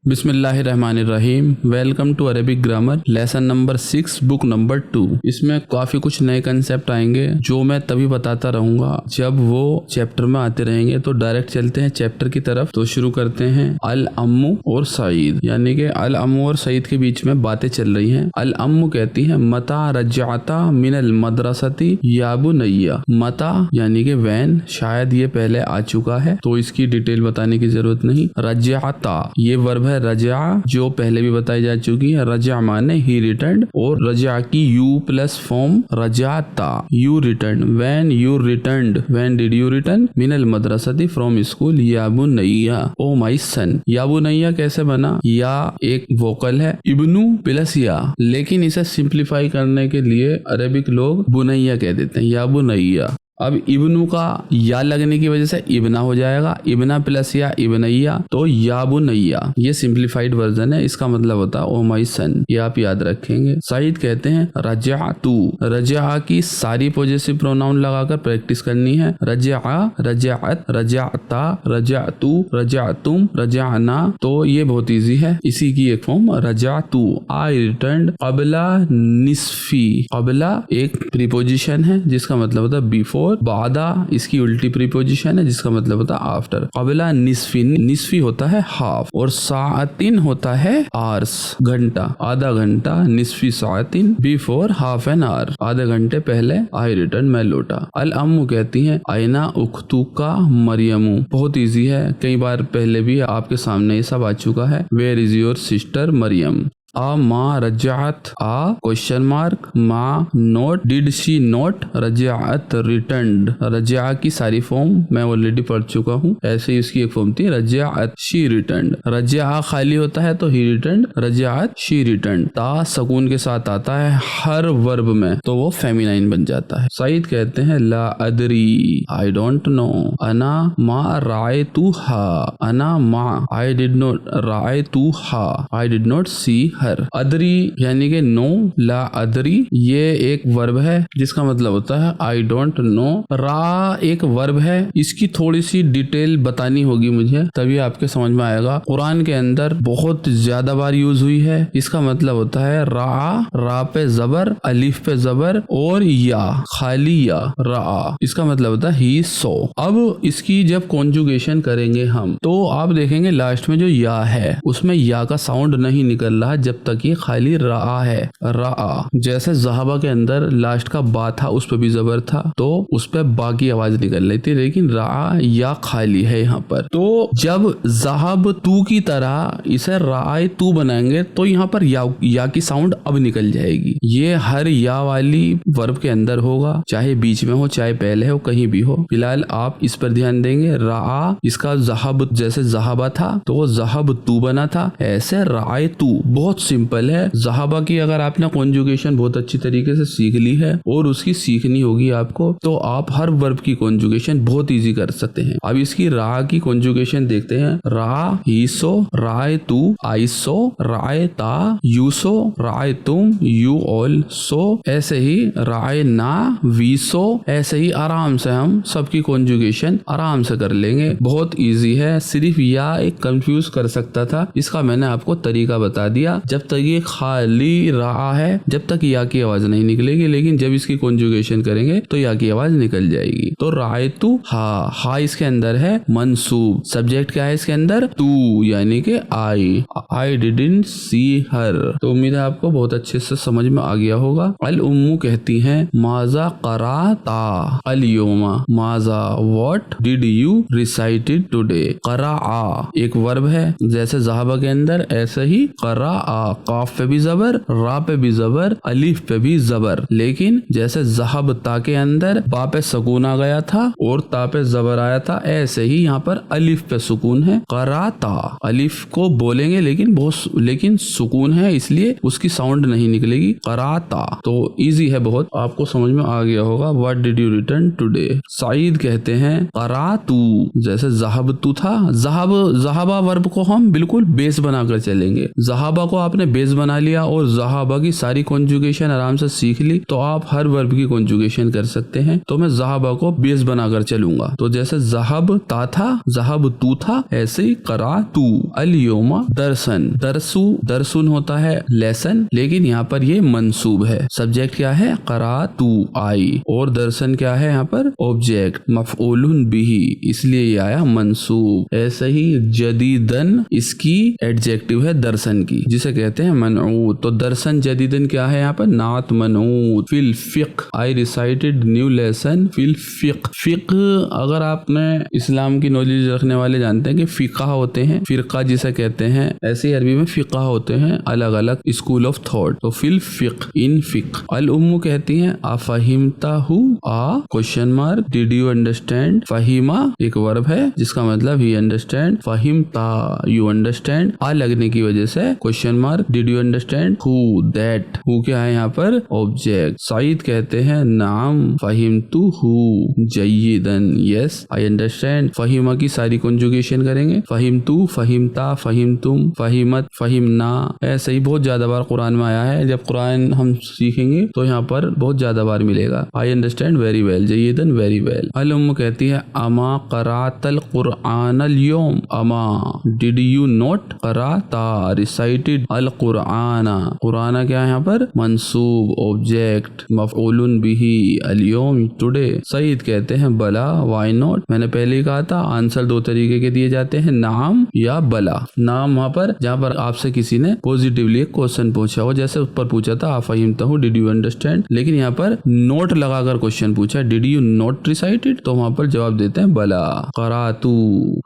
बिस्मिल्लाहिर्रहमानिर्रहीम। Welcome to Arabic grammar lesson number 6 book number 2। इसमें काफी कुछ नए कंसेप्ट आएंगे जो मैं तभी बताता रहूंगा जब वो चैप्टर में आते रहेंगे। तो डायरेक्ट चलते हैं चैप्टर की तरफ। तो शुरू करते हैं। अल अम्मू और सईद, यानी कि अल अम्मू और सईद के बीच में बातें चल रही हैं। अल अम्मू कहती है मता रजाता मिनल मदरसती या बुनैया। मता यानी कि वैन, शायद ये पहले आ चुका है तो इसकी डिटेल बताने की जरूरत नहीं। रजाता ये वर्ब है रजा, जो पहले भी बताई जा चुकी है। रजा माने ही रिटर्न, और रजा की यू प्लस फॉर्म रजाता, you return. When you returned, when did you return मिनल मदरसती फ्रॉम स्कूल या बुनैया, ओ माय सन। या बुनैया कैसे बना? या एक वोकल है, इब्नू प्लस या, लेकिन इसे सिंप्लीफाई करने के लिए अरेबिक लोग बुनैया कह देते हैं, या बुनैया। अब इब्नू का या लगने की वजह से इब्ना हो जाएगा, इब्ना प्लस या इब्नैया, तो या बुनैया। ये सिंप्लीफाइड वर्जन है, इसका मतलब होता है ओ माय सन। ये आप याद रखेंगे। सईद कहते हैं रजातू, रजा की सारी पॉजेसिव प्रोनाउन लगाकर प्रैक्टिस करनी है। रजा, रजात, रजाता, रजातू, रजातुम, रजाना। तो ये बहुत इजी है। इसी की एक फॉर्म रजातू। आई रिटर्न्ड कबला निस्फी। कबला एक प्रीपोजिशन है जिसका मतलब होता है बिफोर। बादा इसकी उल्टी प्रीपोजिशन है जिसका मतलब होता है आफ्टर। कबला निस्फी, निस्फी होता है हाफ, और सातिन होता है आवर्स, घंटा, आधा घंटा। निस्फी सातिन, बिफोर हाफ एन आवर, आधे घंटे पहले। आई रिटर्न, मैं लौटा। अल अम्मू कहती हैं आइना उख्तू का मरियमू। बहुत इजी है, कई बार पहले भी आपके सामने ये सब आ चुका है। Where is your sister Mariam. आ मा रजात, आ क्वेश्चन मार्क, मा नोट, डिड शी नोट, रजात रिटर्न्ड। रजा की सारी फॉर्म मैं ऑलरेडी पढ़ चुका हूँ। ऐसे ही उसकी एक फॉर्म थी रजात शी रिटर्न्ड। रजा खाली होता है तो ही रिटर्न्ड, रजात शी रिटर्न्ड। ता सकून के साथ आता है हर वर्ब में तो वो फेमिनाइन बन जाता है। सईद कहते हैं ला अदरी, आई डोंट नो। अना मा राय तू हा, अना मा, आई डिड नॉट राय तू हा, आई डिड नॉट सी अदरी यानी कि नो, ला अदरी ये एक वर्ब है जिसका मतलब होता है आई डोंट नो। रा एक वर्ब है, इसकी थोड़ी सी डिटेल बतानी होगी मुझे, तभी आपके समझ में आएगा। कुरान के अंदर बहुत ज्यादा बार यूज हुई है। इसका मतलब होता है रा, रा पे जबर, अलिफ पे जबर, और या, खाली या, रा। इसका मतलब होता है ही सो। अब इसकी जब कॉन्जुगेशन करेंगे हम तो आप देखेंगे लास्ट में जो या है उसमें या का साउंड नहीं निकल रहा जब तक ये खाली रा है। रा जैसे ज़हाबा के अंदर लास्ट का बा था, उस पे भी जबर था तो उस पे बा की आवाज निकल रही थी, लेकिन रा या खाली है यहाँ पर। तो जब ज़हाब तू की तरह इसे राय तू बनाएंगे तो यहाँ पर या की साउंड अब निकल जाएगी। ये हर या वाली वर्ब के अंदर होगा, चाहे बीच में हो चाहे पहले हो, कहीं भी हो। फिलहाल आप इस पर ध्यान देंगे। रा इसका ज़हाब जैसे ज़हाबा था तो वो ज़हाब तू बना था, ऐसे राय तू। बहुत सिंपल है। ज़हाबा की अगर आपने कॉन्जुगेशन बहुत अच्छी तरीके से सीख ली है और उसकी सीखनी होगी आपको, तो आप हर वर्ब की कॉन्जुगेशन बहुत इजी कर सकते हैं। अब इसकी रा की कॉन्जुगेशन देखते हैं। रा ही सो, राय तू, आई सो, राय ता, यू सो, राय तुम, यू ऑल सो। ऐसे ही राय ना, वी सो। ऐसे ही आराम से हम सबकी कॉन्जुगेशन आराम से कर लेंगे। बहुत इजी है। सिर्फ या एक कंफ्यूज कर सकता था, इसका मैंने आपको तरीका बता दिया। जब तक ये खाली रहा है जब तक या की आवाज नहीं निकलेगी, लेकिन जब इसकी कॉन्जुगेशन करेंगे तो या की आवाज निकल जाएगी। तो रायतू हा, हा इसके अंदर है मंसूब। सब्जेक्ट क्या है इसके अंदर? तू, यानी कि आई डिडंट सी हर। तो उम्मीद है आपको बहुत अच्छे से समझ में आ गया होगा। अल उम्मू कहती हैं माजा कराता अल योमा। माजा what did you recited today. करा एक वर्ब है जैसे ज़हाबा के अंदर, ऐसे ही करा काफ पे भी जबर, रा पे भी जबर, अलिफ पे भी जबर। लेकिन जैसे ज़हब ता के अंदर बा पे सुकून आ गया था और ता पे जबर आया था, ऐसे ही यहाँ पर अलिफ पे सुकून है। कराता, अलिफ को बोलेंगे लेकिन सुकून है इसलिए उसकी साउंड नहीं निकलेगी। कराता। तो इजी है बहुत, आपको समझ में आ गया होगा। What did you return today. Saeed कहते हैं करातू, जैसे ज़हब तू था। ज़हबा वर्ब को हम बिल्कुल बेस बनाकर चलेंगे। ज़हाबा को आपने बेस बना लिया और ज़हाबा की सारी कॉन्जुगेशन आराम से सीख ली, तो आप हर वर्ब की कॉन्जुगेशन कर सकते हैं। तो मैं ज़हाबा को बेस बनाकर चलूंगा। तो जैसे ज़हब ता था, ज़हब तू था, ऐसे ही करा तू अल-यौमा दरसन। दरसु दरसुन होता है लेसन, लेकिन यहाँ पर ये मंसूब है। सब्जेक्ट क्या है? करा तू आई, और दरसन क्या है? यहाँ पर ऑब्जेक्ट मफऊलुन बिही, इसलिए ये आया मंसूब। ऐसे ही जदीदन इसकी एडजेक्टिव है दरसन की, जिसे कहते हैं मनऊत। तो दरसन जदीदन क्या है? यहाँ पर नात मनऊत। फिल फिक्ह, आई रिसाइटेड न्यू लेसन फिल फिक्ह। फिक्ह अगर आपने इस्लाम की नॉलेज रखने वाले जानते हैं कि फिक़ा होते हैं, फिरका जिसे कहते हैं, ऐसे ही अरबी में फिक़ा होते हैं, अलग अलग स्कूल ऑफ थॉट। तो फिल फिक्ह, इन फिक्ह। अल उम्मू कहती हैं अफहिमताहु, आ question mark, did you understand. फहीमा एक वर्ब है जिसका मतलब ही अंडरस्टैंड। फहिमता यू अंडरस्टैंड, आ लगने की वजह से question mark. Did you understand हु, दैट। हु क्या है यहाँ पर? ऑब्जेक्ट। सईद कहते हैं नाम फहिमतु हु जय्यदन, यस आई अंडरस्टैंड। फहीमा की सारी कॉन्जुगेशन करेंगे, फहिमतु, फहिमता, फहिमतुम, फहिमत, फहिमना। ऐसे ही बहुत ज्यादा बार कुरान में आया है। जब कुरान हम सीखेंगे तो यहाँ पर बहुत ज्यादा बार मिलेगा। आई अंडरस्टैंड वेरी वेल, जय्यदन वेरी वेल। अल उम्म कहती है अमा करातल कुरआन अल यौम, अमा डिड यू नॉट कराता रिसाइटेड अल कुरआना। कुराना क्या है यहाँ पर? मंसूब, ऑब्जेक्ट मफऊलुन बिही, अल यौम टुडे। सईद कहते हैं बला, व्हाई नॉट। मैंने पहले ही कहा था आंसर दो तरीके के दिए जाते हैं, नाम या बला। नाम वहाँ पर जहाँ पर आपसे किसी ने पॉजिटिवली एक क्वेश्चन पूछा हो, जैसे ऊपर पूछा था अफहिमतहु, डिड यू अंडरस्टैंड, लेकिन यहाँ पर नोट लगाकर क्वेश्चन पूछा, डिड यू नॉट रिसाइटेड, तो वहाँ पर जवाब देते हैं बला। करातू,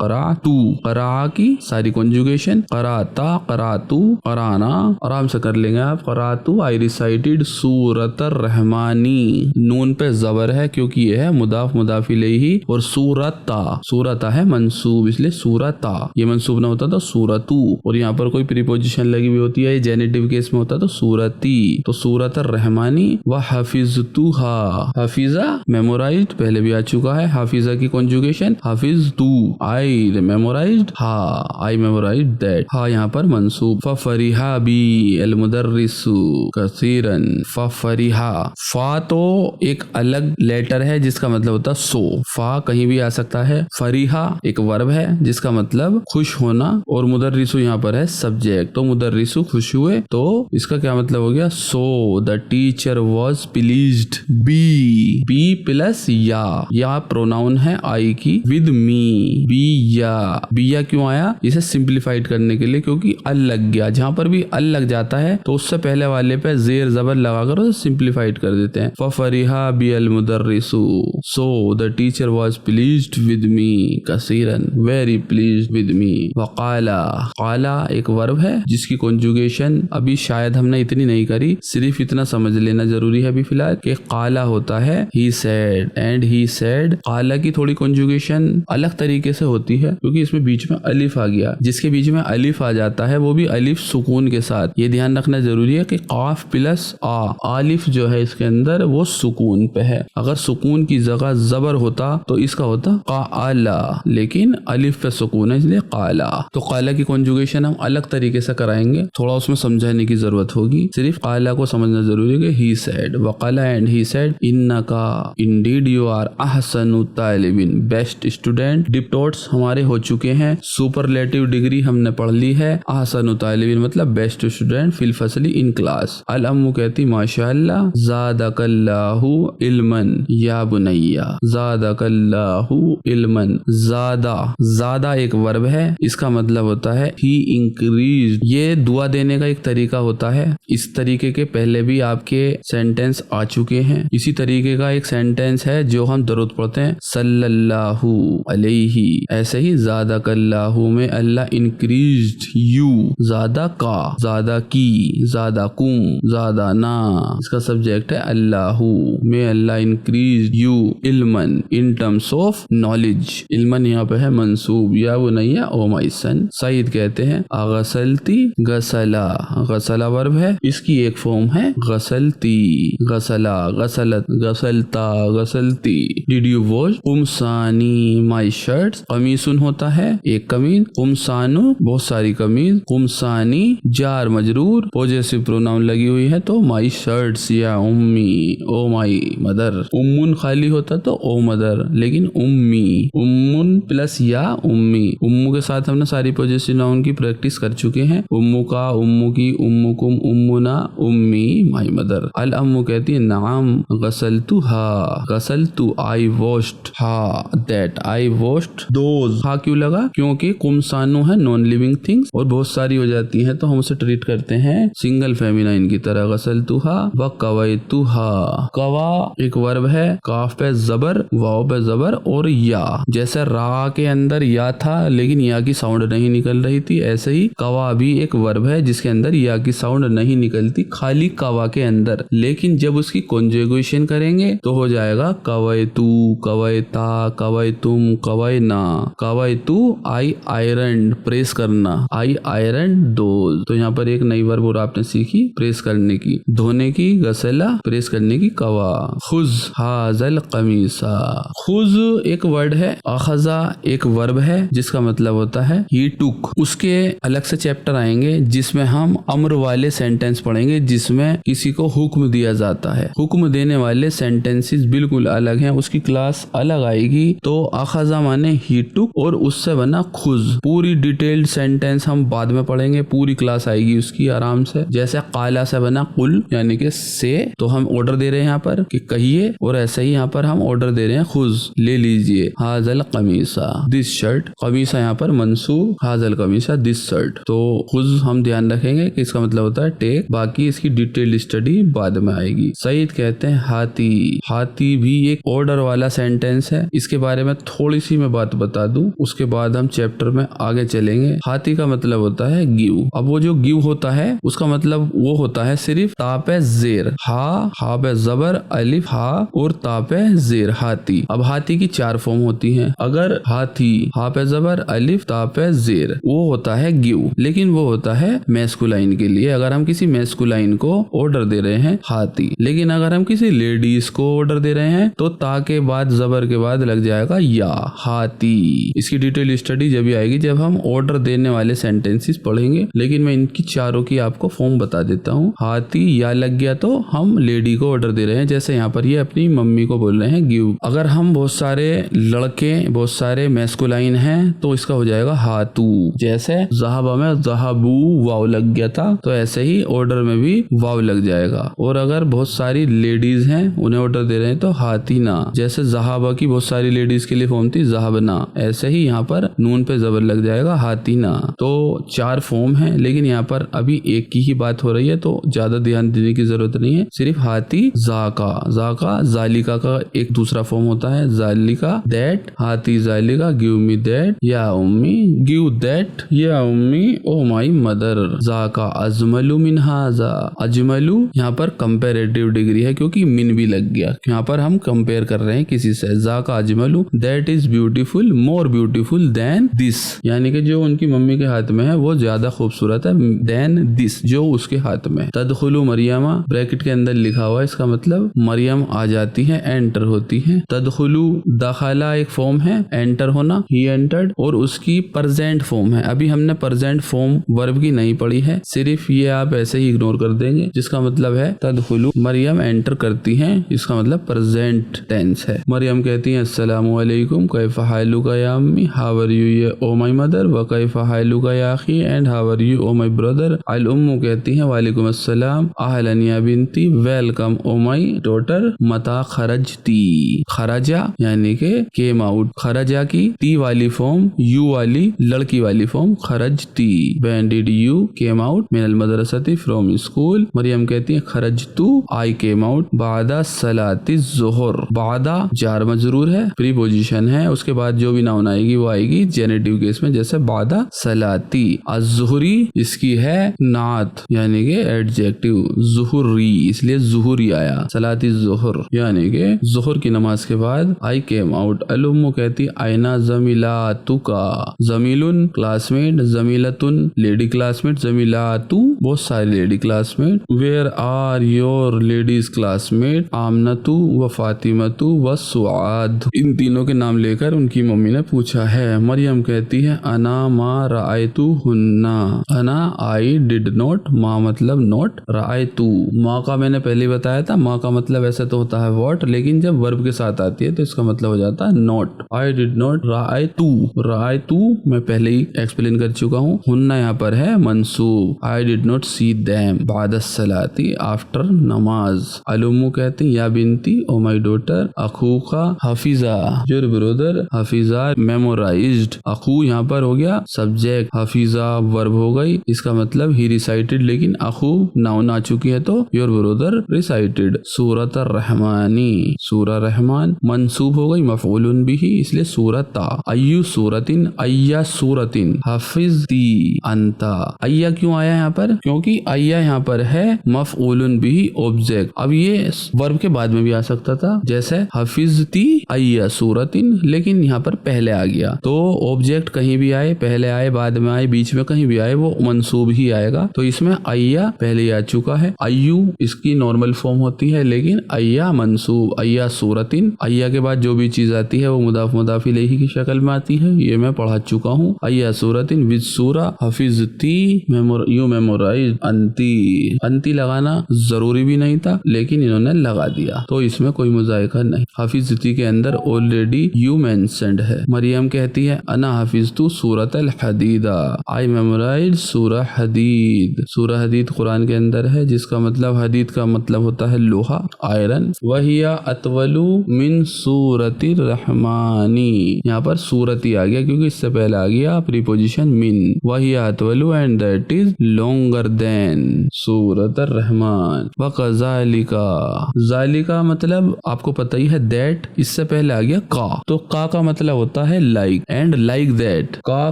करातू, करा की सारी कॉन्जुगेशन, कराता, करातू, कराना आराम से कर लेंगे आप। करातू आई रिसाइटेड सूरत रहमानी। नून पे जबर है क्योंकि यह है मुदाफ मुदाफ इलैहि, और सूरता, सूरता है मंसूब, इसलिए सूरता। ये मंसूब ना होता तो सूरतू, और यहाँ पर कोई प्रीपोजिशन लगी हुई होती है, जेनेटिव केस में होता तो सूरती। तो सूरत रहमानी व हफिज़तुहा, हफिजा मेमोराइज्ड, पहले भी आ चुका है। हफिजा की कॉन्जुगेशन हफिज़तु, आई मेमोराइज्ड, हा आई मेमोराइज्ड दैट, हा यहाँ पर मंसूब। फफरिहा बी अल मुदर्रिसु कसीरन, फफरिहा। फा तो एक अलग लेटर है जिसका मतलब होता सो, फा कहीं भी आ सकता है। फरीहा एक वर्ब है जिसका मतलब खुश होना, और मुदर्रिसु यहाँ पर है सब्जेक्ट। तो मुदर्रिसु खुश हुए, तो इसका क्या मतलब हो गया? So the teacher was pleased. B, B plus या प्रोनाउन है आई की विद मी, बिया क्यों आया? इसे सिंप्लीफाइड करने के लिए, क्योंकि अल लग गया। जहाँ पर भी अल लग जाता है तो उससे पहले वाले पे जेर जबर लगाकर उसे सिंप्लीफाइड कर देते हैं। फफरिहा बी अल मुदर्रिसु, so the teacher was pleased with me कसीरन, वेरी प्लीज्ड विद मी। वकाला, काला एक वर्ब है जिसकी कॉन्जुगेशन अभी शायद हमने इतनी नहीं करी, सिर्फ इतना समझ लेना जरूरी है अभी फिलहाल कि काला होता है he said and he said. काला की थोड़ी कॉन्जुगेशन अलग तरीके से होती है क्योंकि इसमें बीच में अलिफ आ गया। जिसके बीच में अलिफ आ जाता है वो भी अलिफ सुकून के साथ। ये ध्यान रखना जरूरी है कि काफ प्लस आलिफ जो है इसके अंदर वो सुकून पे है। अगर सुकून की जगह जबर होता तो इसका होता काला, लेकिन अलिफ पे सुकून है इसलिए काला। तो काला की कॉन्जुगेशन हम अलग तरीके से कराएंगे, थोड़ा उसमें समझाने की जरूरत होगी। सिर्फ काला को समझना जरूरी है कि ही सेड, वकाला एंड ही सेड इन्नका इंडीड यू आर अहसनु तालिबिन, बेस्ट स्टूडेंट। डिप्टोट्स हमारे हो चुके हैं, सुपरलेटिव डिग्री हमने पढ़ ली है। अहसनु तालिबिन मतलब बेस्ट स्टूडेंट फिल फसली इन क्लास। अल अम्मू कहती माशाअल्लाह, ज़ादकल्लाहु इल्मन या बुनैया, ज़ादकल्लाहु इल्मन। ज़ादा एक वर्ब है, इसका मतलब होता है ही इंक्रीज। ये दुआ देने का एक तरीका होता है। इस तरीके के पहले भी आपके सेंटेंस आ चुके हैं। इसी तरीके का एक सेंटेंस है जो हम दरूद पढ़ते हैं, सल्लल्लाहु अलैहि। ऐसे ही ज़ादकल्लाहु में अल्लाह इंक्रीज्ड यू, ज़्यादा का, ज़्यादा की, ज़्यादा कुम, ज़्यादा ना। इसका सब्जेक्ट है अल्लाहु में अल्लाह इंक्रीज यू इल्मन इन टर्म्स ऑफ नॉलेज। इल्मन यहाँ पे है मंसूब, या वो नहीं है ओ माई सन। सईद कहते हैं गसलती, गसला, गसला वर्ब है, इसकी एक फॉर्म है गसलती, गसला, गसलत, गसलता, गसलती। डिड यू वॉश कुमसानी माई शर्ट्स। कमीसुन होता है एक कमीज, कुमसानु बहुत सारी कमीज, कुमसानी जार मजरूर, पॉजेसिव प्रोनाउन लगी हुई है तो माई शर्ट्स या उम्मी, ओ माई मदर। उम्मुन खाली होता तो ओ मदर, लेकिन उम्मी, उम्मुन प्लस या उम्मी। उम्मू के साथ हमने सारी पॉजेसिव नाउन की प्रैक्टिस कर चुके हैं। उम्मू का, उम्मू की, उम्मुकुम, उम्मुना, उम्मी माई मदर। अल अम्मू कहती है नाम, गसलतु हा, गसलतु आई वॉश्ड हा दैट, आई वॉश्ड दोज। हा क्यों लगा? क्योंकि कुमसानु है नॉन लिविंग थिंग्स और बहुत सारी हो जाती हैं तो हम उसे ट्रीट करते हैं सिंगल फेमिनाइन की तरह। गसलतुहा व कवैतुहा। कवा एक वर्ब है, काफ पे जबर, वाव पे जबर और या। जैसे रा के अंदर या था लेकिन या की साउंड नहीं निकल रही थी, ऐसे ही कवा भी एक वर्ब है जिसके अंदर या की साउंड नहीं निकलती, खाली कवा के अंदर। लेकिन जब उसकी कॉन्जुगेशन करेंगे तो हो जाएगा कवैतु, कवैता, कवैतुम, कवैना। कवैतु आई आयरन, प्रेस करना, आई आयरन दोज। तो यहाँ पर एक नई वर्ब और आपने सीखी प्रेस करने की, धोने की गसला, प्रेस करने की कवा। खुज हाजल कमीसा। खुज एक वर्ड है, अखजा एक वर्ब है जिसका मतलब होता है ही टुक। उसके अलग से चैप्टर आएंगे जिसमें हम अम्र वाले सेंटेंस पढ़ेंगे जिसमें किसी को हुक्म दिया जाता है। हुक्म देने वाले सेंटेंसेस बिल्कुल अलग हैं, उसकी क्लास अलग आएगी। तो अखजा माने ही टुक और उससे बना खुज। पूरी डिटेल्ड सेंटेंस हम बाद में पढ़ेंगे, पूरी क्लास आएगी उसकी आराम से। जैसे काला से बना कुल यानी कि से, तो हम ऑर्डर दे रहे हैं यहाँ पर कि कहिए, और ऐसे ही यहाँ पर हम ऑर्डर दे रहे हैं खुज, ले लीजिए। हाजल कमीसा, दिस शर्ट। कमीसा यहाँ पर मंसूब, हाजल कमीसा, दिस शर्ट। तो खुज हम ध्यान रखेंगे कि इसका मतलब होता है टेक, बाकी इसकी डिटेल्ड स्टडी बाद में आएगी। सईद कहते हैं हाथी। हाथी भी एक ऑर्डर वाला सेंटेंस है, इसके बारे में थोड़ी सी मैं बात बता दूं, उसके बाद हम चैप्टर में आगे चलेंगे। हाथी का मतलब होता है गिव। अब वो जो गिव होता है उसका मतलब वो होता है सिर्फ तापे जेर, हा पे जबर, अलिफ हा और तापे जेर, हाथी। अब हाथी की 4 फॉर्म होती हैं। अगर हाथी हा पे जबर, अलिफ, तापे जेर, वो होता है गिव, लेकिन वो होता है मैस्कुलाइन के लिए। अगर हम किसी मैस्कुलाइन को ऑर्डर दे रहे हैं हाथी, लेकिन अगर हम किसी लेडीज को ऑर्डर दे रहे हैं तो ता के बाद जबर के बाद लग जाएगा या, हाथी। इसकी डिटेल स्टडी जब भी आएगी जब हम ऑर्डर देने वाले सेंटेंसेस पढ़ेंगे, लेकिन मैं इनकी चारों की आपको फॉर्म बता देता हूँ। हाथी या लग गया तो हम लेडी को ऑर्डर दे रहे हैं, जैसे यहाँ पर ये अपनी मम्मी को बोल रहे हैं गिव। अगर हम बहुत सारे लड़के, बहुत सारे मैस्कुलाइन हैं तो इसका हो जाएगा हाथू। जैसे जहाबा में जहाबू वाव लग गया था तो ऐसे ही ऑर्डर में भी वाव लग जाएगा। और अगर बहुत सारी लेडीज हैं उन्हें ऑर्डर दे रहे हैं तो हाथीना। जैसे जहाबा की बहुत सारी लेडीज के लिए फॉर्म थी जहाबना, ऐसे ही यहाँ पर नून पे जबर लग जाएगा हाथीना। तो 4 फॉर्म है, लेकिन यहाँ पर अभी एक की ही बात हो रही है तो ज्यादा ध्यान देने की जरूरत नहीं है। सिर्फ हाथी, जाका, जाका जालिका का एक दूसरा फॉर्म होता है जालिका, दैट, हाथी जालिका, गिव मी दैट या उम्मी, गिव दैट या उम्मी, ओ माई मदर। जाका अजमलु मिन हाजा। अजमलु यहाँ पर कंपेरेटिव डिग्री है क्योंकि मिन भी लग गया, यहाँ पर हम कंपेयर कर रहे हैं किसी से। जाका अजमलु, that is beautiful, more beautiful than this, यानी कि जो उनकी मम्मी के हाथ में है वो ज्यादा खूबसूरत है देन दिस जो उसके हाथ में। तदखुलु मरियमा, ब्रैकेट के अंदर लिखा हुआ है, इसका मतलब मरियम आ जाती है, एंटर होती है। तदखुलु दखला एक फॉर्म है, एंटर होना, ही एंटर्ड, और उसकी प्रेजेंट फॉर्म है। अभी हमने प्रेजेंट फॉर्म वर्ब की नहीं पढ़ी है, सिर्फ ये आप ऐसे ही इग्नोर कर देंगे, जिसका मतलब है तदखुलु मरियम एंटर करती हैं, इसका मतलब प्रेजेंट टेंस है। मरियम कहती है अस्सलामु अलैकुम, कैफा हालुका या अम्मी, how are you O my mother, व कैफा हालुका या अखी, and how are you O my brother. अल उम्मू कहती है वालेकुम अस्सलाम, अहलन या बिनती, वेलकम ओ माई डॉटर, मता खरजती। खरजा यानी के केम आउट, खरजा की ती वाली फॉर्म, यू वाली लड़की वाली फॉर्म, खरजती। When did you came out मिनल मदरसती, फ्रॉम स्कूल। मरियम कहती है खरजतु, आई केम आउट, बादा सलाती ज़ोहर। बादा जार मजरूर है, प्रीपोजिशन है, उसके बाद जो भी नाउन आएगी वो आएगी जेनेटिव केस में, जैसे बादा सलाती। अज़्ज़ुहरी इसकी है नात यानी के एडजेक्टिव, ज़ुहुरी इसलिए ज़ुहुरी आया, सलाती ज़ुहुर यानी के ज़ुहुर की नमाज के बाद आई केम आउट। अलुम्मु कहती आइना ज़मीलातुका, ज़मीलुन क्लासमेट, ज़मीलतुन लेडी क्लासमेट, ज़मीलातु बहुत सारी lady classmate. Where are your ladies classmate, आमनतु व फातिमतु व सुआद। इन तीनों के नाम लेकर उनकी मम्मी ने पूछा है। मरियम कहती है अना मा रायतु हुन्ना, धना आई डिड नॉट, मा मतलब नॉट, रायतू माँ का मैंने पहले बताया था, माँ का मतलब ऐसे तो होता है व्हाट, लेकिन जब वर्ब के साथ आती है तो इसका मतलब हो जाता है not. I did not Rythu, Rythu मैं पहले ही एक्सप्लेन कर चुका हूँ। हुन्ना यहाँ पर है मंसूब। I did not see them बाद सलाती, आफ्टर नमाज। अलुम्मू कहते हैं या बिनती, ओ माई डॉटर। अखू का हफीजा, योर ब्रदर। हफीजा मेमोराइज्ड, अखू यहाँ पर हो गया सब्जेक्ट, हफीजा वर्ब हो गई, इसका मतलब ही रिसाइटेड, लेकिन अखू नाउन आ चुकी है तो योर ब्रदर रिसाइटेड। सूरत रहमानी, सूरा रहमान मंसूब हो गई मफऊलुन बिही, इसलिए सूरता। अय्यु सूरतिन, अय्या सूरतिन, हफिज़ती अंता। अय्या क्यों आया यहाँ पर? क्योंकि अय्या यहाँ पर है मफऊलुन बिही ऑब्जेक्ट। अब ये वर्ब के बाद में भी आ सकता था, जैसे हफिज़ती अय्या सूरतिन, लेकिन यहाँ पर पहले आ गया। तो ऑब्जेक्ट कहीं भी आए, पहले आए, बाद में आए, बीच में कहीं भी आए, वो मंसूब ही आएगा। तो इसमें अय्या पहले आ चुका है। अय्यू इसकी नॉर्मल फॉर्म होती है, लेकिन अय्या मंसूब। अय्या सूरतिन, अय्या के बाद जो भी चीज आती है वो मुदाफ मुदाफ इलैहि की शक्ल में आती है, ये मैं पढ़ा चुका हूँ। अय्या सूरतिन विद सूरा, हफिज़ती यू मेमोराइज, अंती। अंती लगाना जरूरी भी नहीं था, लेकिन इन्होंने लगा दिया, तो इसमें कोई मुजायका नहीं। हफिज़ती के अंदर ऑलरेडी यू मेंशन्ड है। मरियम कहती है अना हफिज़तु सूरत अल हदीदा, आई मेमोराइज सूरा हदीद। सूरा हदीद कुरान के अंदर है, जिसका मतलब हदीद का मतलब होता है लोहा, आयरन। वहिया अतवलु मिन सूरतिर रहमानी, यहाँ पर सूरती आ गया क्योंकि इससे पहले आ गया प्रीपोजिशन मिन। वहिया अतवलु and that is longer than सूरत रहमान। वकज़ालिका, ज़ालिका मतलब आपको पता ही है दैट, इससे पहले आ गया का, तो का मतलब होता है लाइक, एंड लाइक दैट। का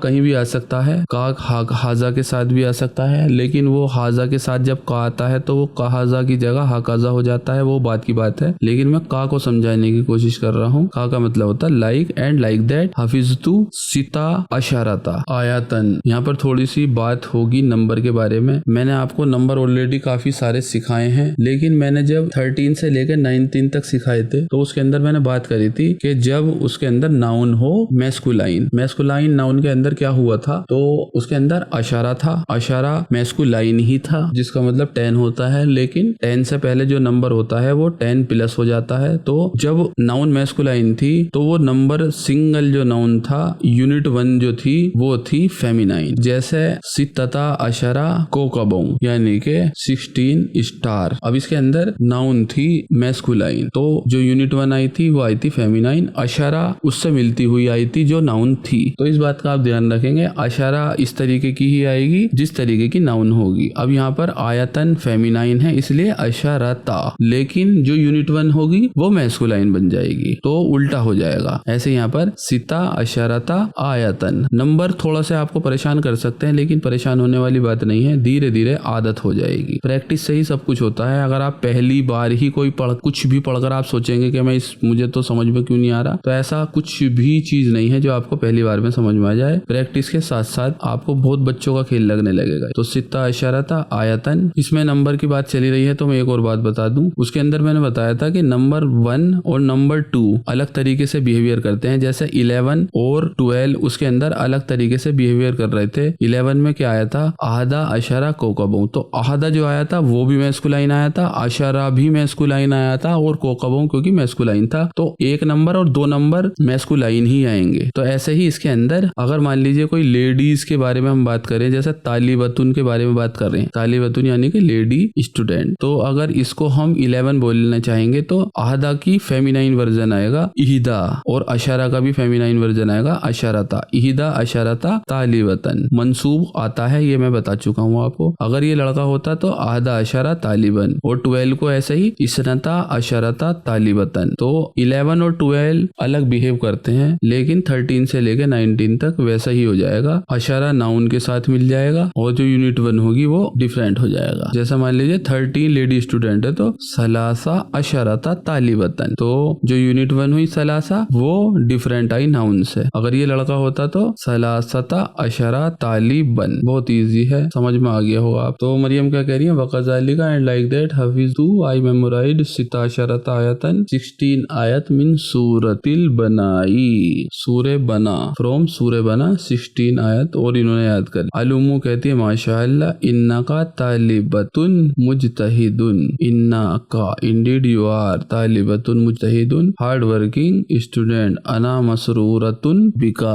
कहीं भी आ सकता है, का हाजा के साथ भी आ सकता है, लेकिन वो हाजा के साथ जब का आता है तो वो कहाजा की जगह हकाजा हो जाता है, वो बात की बात है। लेकिन मैं का को समझाने की कोशिश कर रहा हूँ। का मतलब होता है लाइक एंड लाइक दैट। हफिज़तु सिता अशरता आयतन, यहाँ पर थोड़ी सी बात होगी नंबर के बारे में। मैंने आपको नंबर ऑलरेडी काफी सारे सिखाए हैं, लेकिन मैंने जब 13 से लेकर 19 तक सिखाए थे तो उसके अंदर मैंने बात करी थी कि जब उसके अंदर नाउन हो मैस्कुलाइन, मैस्कुलाइन नाउन के अंदर क्या हुआ था, तो उसके अंदर अशारा था। अशारा मैस्कुलाइन ही था, जिसका मतलब 10 होता है, लेकिन 10 से पहले जो नंबर होता है वो 10 प्लस हो जाता है। तो जब नाउन मैस्कुलाइन थी तो वो नंबर सिंगल जो नाउन था, यूनिट 1 जो थी वो थी फेमिनाइन। जैसे सित्तता अशरा कोकबों, यानी के 16 स्टार। अब इसके अंदर नाउन थी मैस्कुलाइन, तो जो यूनिट 1 आई थी वो आई थी फेमिनाइन। अशरा उससे मिलती हुई आई थी जो नाउन थी। तो इस बात का आप ध्यान रखेंगे, अशरा इस तरीके की ही आएगी जिस तरीके की नाउन होगी। अब यहाँ पर आयतन फेमिनाइन है इसलिए अशरता, लेकिन जो यूनिट 1 होगी वो मैस्कुलाइन बन जाएगी, तो उल्टा हो जाएगा। ऐसे यहाँ पर सिता अशरता आयतन। नंबर थोड़ा सा आपको परेशान कर सकते हैं, लेकिन परेशान होने वाली बात नहीं है, धीरे धीरे आदत हो जाएगी। प्रैक्टिस से ही सब कुछ होता है। अगर आप पहली बार ही कोई कुछ भी पढ़कर आप सोचेंगे कि मुझे तो समझ में क्यों नहीं आ रहा, तो ऐसा कुछ भी चीज नहीं है जो आपको पहली बार में समझ में आ जाए। प्रैक्टिस के साथ साथ आपको बहुत बच्चों का खेल लगने लगेगा। तो सित्ता अशरता आयतन, इसमें नंबर की बात चली रही है तो मैं एक और बात बता दूं। उसके अंदर मैंने बताया था कि नंबर 1 और नंबर 2 अलग तरीके से बिहेवियर करते हैं। जैसे 11 और 12 उसके अंदर अलग तरीके से बिहेवियर कर रहे थे। 11 में क्या आया था, आहदा अशरा कोकबों, तो आहदा जो आया था वो भी मैस्कुलाइन आया था, अशरा भी मैस्कुलाइन आया था, और कोकबों क्योंकि मैस्कुलाइन था, तो 1 नंबर और 2 नंबर मैस्कुलाइन ही आएंगे। तो ऐसे ही इसके अंदर अगर मान लीजिए कोई लेडीज के बारे में हम बात करें, जैसे तालिबतुन के बारे में बात कर रहे हैं, तालिबतुन यानी कि लेडी स्टूडेंट, तो अगर इसको हम 11 बोलना चाहेंगे तो आहदा की फेमिनाइन वर्जन आएगा इहिदा, और अशरा का भी फेमिनाइन वर्जन आएगा अशरता। इहिदा अशरता तालिबतन मंसूब आता है, ये मैं बता चुका हूँ आपको। अगर ये लड़का होता तो आहदा अशरा तालिबन, और 12 को ऐसे ही इसनता अशरता तालिबतन। तो 11 और 12 अलग बिहेव करते हैं, लेकिन 13 से लेकर 19 तक वैसा ही हो जाएगा। अशरा नाउन के साथ मिल जाएगा और जो यूनिट 1 होगी वो डिफरेंट हो जाएगा। जैसा मान लीजिए 13 लेडी स्टूडेंट है तो सलासा अशरता तालिबतन, तो जो यूनिट 1 हुई सलासा वो डिफरेंट आई नाउन से। अगर ये लड़का होता तो सलासता अशरा तालिबन। बहुत इजी है, समझ में आ गया होगा आप। तो मरियम क्या कह रही है, वकज़ालिका एंड लाइक दैट हफिज़तु आई मेमोराइज्ड सिता अशरता आयतन 16 आयत मिन सूरतिल बनाई, सूरे बना, फ्रॉम सूरे बना 16 आयत, और इन्होंने याद कर। अलुम्मू कहती है माशाअल्लाह, इन्ना का तालिबतुन मुजतहिदुन, इन्ना का इंडीड यू आर, तालिबतुन मुजतहिदुन हार्ड वर्किंग स्टूडेंट, अना मसरूरतुन बिका,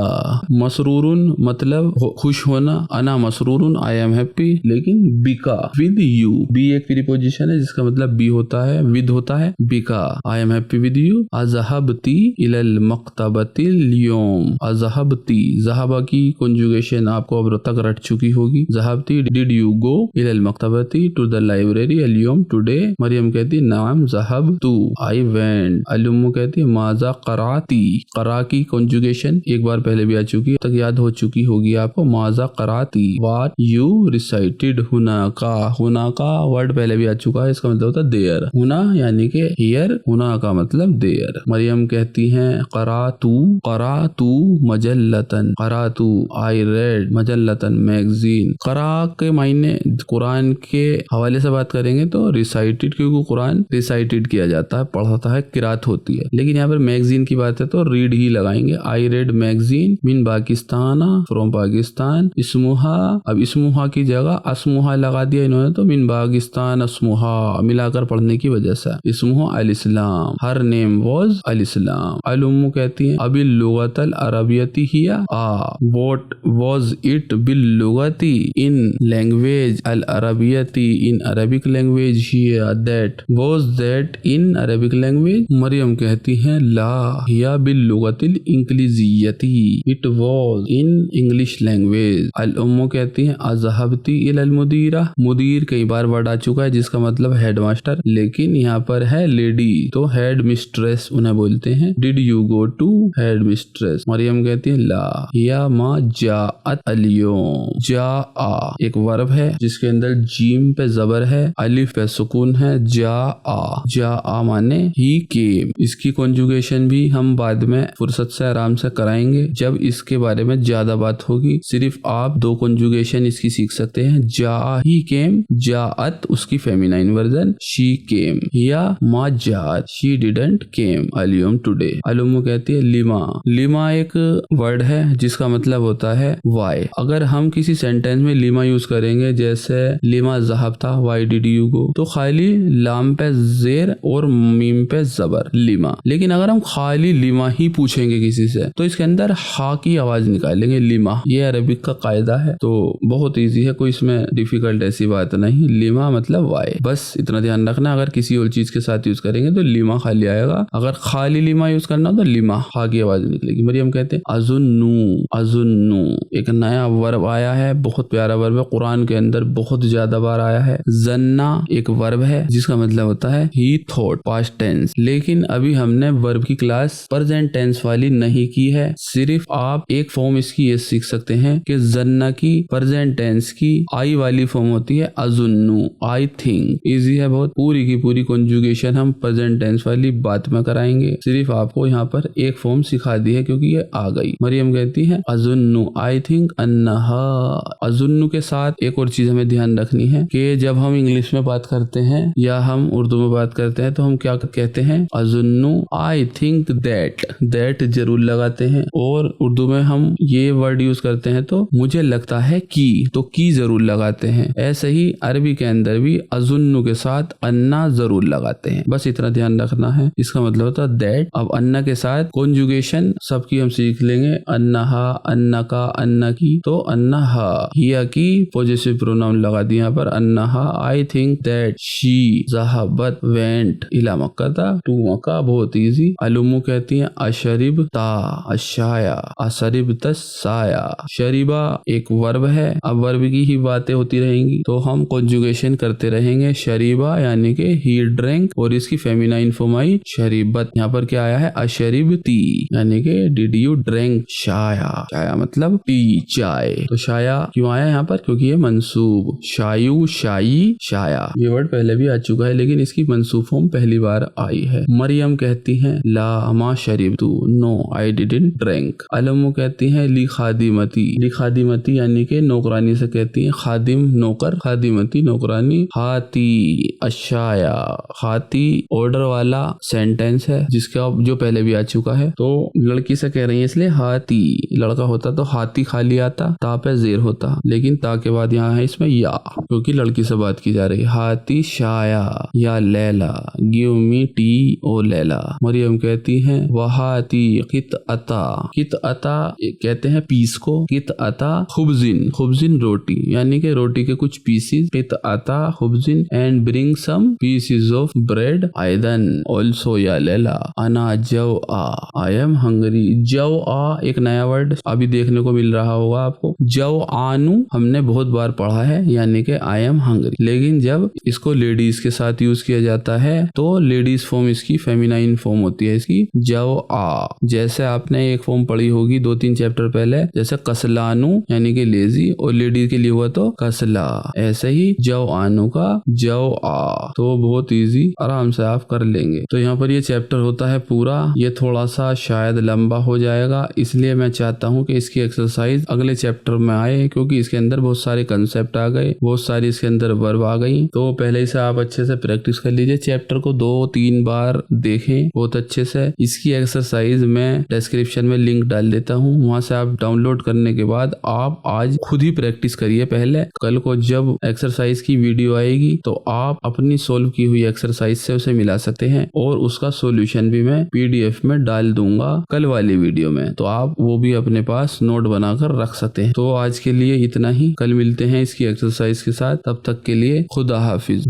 मसरूरुन मतलब खुश होना, अना मसरूरुन आई एम हैप्पी, लेकिन बिका विद यू, बी एक प्रीपोजिशन है जिसका मतलब बी होता है, विद होता है, बिका I am happy with you. अज़हबती इलल मक्तबतिल यौम, अज़हबती, ज़हबा की कंजुगेशन आपको अब तक रट चुकी होगी। ज़हबती डिड यू गो, इलल मक्तबती टू द लाइब्रेरी, अल यौम टुडे, मरियम कहती नाम ज़हबतु आई वेंट, अलुम्मू कहती माज़ा क़राती, क़रा की कंजुगेशन एक बार पहले भी आ चुकी है, तक याद हो चुकी होगी आपको, माज़ा क़राती व्हाट यू रिसाइटेड, हुनाका, हुनाका वर्ड पहले भी आ चुका है, इसका मतलब होता है देयर, हुना यानी कि हियर, हुना का मतलब देयर। मरियम कहती हैं क़रातू मजल्लतन, क़रातू आई रेड, मजल्लतन मैगजीन। क़रा के मायने कुरान के हवाले से बात करेंगे तो रिसाइटेड, क्योंकि कुरान रिसाइटेड किया जाता है, पढ़ता है, किरात होती है, लेकिन यहाँ पर मैगजीन की बात है तो रीड ही लगाएंगे। आई रेड मैगजीन मिन पाकिस्तान, फ्रॉम पाकिस्तान, इस्मुहा, अब इस्मुहा की जगह अस्मुहा लगा दिया इन्होंने, तो मिन पाकिस्तान अस्मुहा मिलाकर पढ़ने की वजह से इस्मुहा अल इस्लाम, हर नेम वाज अल इस्लाम। अलुम्मू कहती है अबिल लुगतल अरबियती हिया, व्हाट वाज इट बिल लुगती इन लैंग्वेज अल अरबियती, इन अरबिक लैंग्वेज हिया, that was that in Arabic language. Maryam कहती है ला हिया बिल लुगतिल इंग्लिजियती, it was in English language. अलुम्मू कहती है अज़हबती इलल मुदीरा, मुदीर कई बार वर्ड आ चुका है जिसका मतलब हेडमास्टर, लेकिन यहाँ पर है लेडी तो हेड मिस्ट्रेस उन्हें बोलते हैं। Did you go to head mistress, Maryam कहती है ला हिया मा जाअत अलियौम, जाआ एक वर्ब है जिसके अंदर जीम पे जबर है, अलिफ पे सुकून है, जाआ माने ही केम। इसकी कॉन्जुगेशन भी हम बाद में फुर्सत से आराम से कराएंगे जब इसके बारे में ज्यादा बात होगी, सिर्फ आप दो कॉन्जुगेशन इसकी सीख सकते हैं, जा ही केम, जाअत उसकी फेमिनाइन वर्जन, शी केम, या मा जाअत शी डिडंट केम अलियम टुडे। अलुम्मू कहती है लिमा, लिमा एक वर्ड है जिसका मतलब होता है वाई। अगर हम किसी सेंटेंस में लिमा यूज करेंगे जैसे लिमा ज़हब था, वाई डिड यू गो, तो खाली लाम पे जेर और मीम पे जबर लिमा, लेकिन अगर हम खाली लिमा ही पूछेंगे किसी से तो इसके अंदर हा की आवाज निकालेंगे लिमा, ये अरबिक का कायदा है, तो बहुत इजी है, कोई इसमें डिफिकल्ट ऐसी बात नहीं, लिमा मतलब वाई, बस इतना ध्यान रखना। अगर किसी और चीज के साथ यूज करेंगे तो लिमा खाली आएगा, अगर खाली लिमा यूज करना तो लिमा हा की आवाज निकलेगी। मरियम कहते हैं अजुन्नू, अजुन्नू एक नया वर्ब आया है, बहुत प्यारा वर्ब है, कुरान के अंदर बहुत ज्यादा बार आया है। जन्ना एक वर्ब है जिसका मतलब होता है ही थॉट, पास्ट टेंस, लेकिन अभी हमने वर्ब की क्लास प्रेजेंट टेंस वाली नहीं की है, सिर्फ आप एक फॉर्म इसकी ये सीख सकते हैं कि जन्ना की प्रेजेंट टेंस की आई वाली फॉर्म होती है अजुन्नू, आई थिंक, इजी है बहुत, पूरी की पूरी कॉन्जुगेशन हम प्रेजेंट टेंस वाली बात में कराएंगे, सिर्फ आपको यहाँ पर एक फॉर्म सिखा दी है क्योंकि ये आ गई। मरियम कहती है अजुन्नू आई थिंक अन्नहा, अजुन्नू के साथ एक और चीज हमें ध्यान रखनी है कि जब हम इंग्लिश में बात करते हैं या हम उर्दू में बात करते हैं तो हम क्या कहते हैं, अजुन्नू आई थिंक दैट, दैट जरूर लगाते हैं, और उर्दू में हम ये वर्ड यूज करते हैं तो मुझे लगता है की, तो की जरूर लगाते हैं। ऐसे ही अरबी के अंदर भी अजुन्नू के साथ अन्ना जरूर लगाते हैं, बस इतना ध्यान रखना है, इसका मतलब होता है दैट। अब अन्ना के साथ कॉन्जुगेशन सबकी हम सीख लेंगे, अन्नहा, अन्ना का, अन्ना की, तो अन्नहा, हिया की पॉजेसिव प्रोनाउन लगा दिया यहाँ पर, अन्नहा आई थिंक दैट शी ज़हबत वेंट इला मक्का टू मक्का, बहुत इजी। अलुम्मू कहती हैं अशरिब ता अशाया, अशरिब तसाया, शरीबा एक वर्ब है, अब वर्ब की ही बातें होती रहेंगी तो हम कॉन्जुगेशन करते रहेंगे, शरीबा यानी कि ही ड्रिंक, और इसकी फेमिनाइन फॉर्म आई शरीबत, यहाँ पर क्या आया है अशरिब ती, यानी कि डिड यू ड्रिंक शाया, शाया मतलब टी चाय, तो शाया क्यों आया यहाँ पर, क्योंकि ये मंसूब, शायु शाई शाया, ये वर्ड पहले भी आ चुका है लेकिन इसकी मंसूब फॉर्म पहली बार आई है। मरियम कहती हैं ला मा शरीबतु, नो आई डिडंट ड्रिंक। अलुम्मू कहती हैं ली खादिमती, ली खादिमती यानी कि नौकरानी से कहती हैं, खादिम नौकर, खादिमती नौकरानी, हाती अशाया, हाती ऑर्डर वाला सेंटेंस है जिसका जो पहले भी आ चुका है, तो लड़की से कह रही है इसलिए हाथी, लड़का होता तो हाथी खाली आता, ता पे जेर होता, लेकिन ता के बाद यहाँ है इसमें या, क्योंकि लड़की से बात की जा रही है। हाथी शाया या Laila, give me T O Laila. Maryam कहती है वहाती कित अता, कित अता कहते हैं पीस को, कित अता खुबजिन, खुबजिन रोटी, यानी कि रोटी के कुछ पीसेस, कित अता खुबजिन and bring some pieces of bread आइदन ऑल्सो या लैला अना जव आ, आई एम हंगरी। जव आ एक नया वर्ड अभी देखने को मिल रहा होगा आपको। जव आनु हमने बहुत बार पढ़ा है, यानी कि आई एम हंगरी, लेकिन जब इसको लेडीज के साथ यूज किया जाता है तो लेडीज फॉर्म इसकी फेमिनाइन फॉर्म होती है इसकी जव आ। जैसे आपने एक फॉर्म पढ़ी होगी 2-3 चैप्टर पहले, जैसे कसलानु यानी कि लेजी, और लेडीज के लिए हुआ तो कसला, ऐसे ही जव आनु का जव आ। तो बहुत इजी, आराम से आप कर लेंगे। तो यहाँ पर ये चैप्टर होता है पूरा। ये थोड़ा सा शायद लंबा हो जाएगा, इसलिए मैं चाहता हूँ कि इसकी एक्सरसाइज अगले चैप्टर में आए, क्योंकि इसके अंदर बहुत सारे कंसेप्ट आ गए, बहुत सारी इसके अंदर वर्ब आ गई। तो पहले से आप अच्छे से प्रैक्टिस कर लीजिए। चैप्टर को 2-3 बार देखें बहुत अच्छे से। इसकी एक्सरसाइज मैं डिस्क्रिप्शन में लिंक डाल देता हूँ, वहां से आप डाउनलोड करने के बाद आप आज खुद ही प्रैक्टिस करिए। पहले कल को जब एक्सरसाइज की वीडियो आएगी तो आप अपनी सोल्व की हुई एक्सरसाइज से उसे मिला सकते हैं, और उसका सॉल्यूशन भी मैं पीडीएफ में डाल दूंगा कल वाली वीडियो में, तो आप वो भी अपने पास नोट बनाकर रख सकते हैं। तो आज के लिए इतना ही, कल मिलते हैं इसकी एक्सरसाइज के साथ। तब तक के लिए खुदा हाफिज।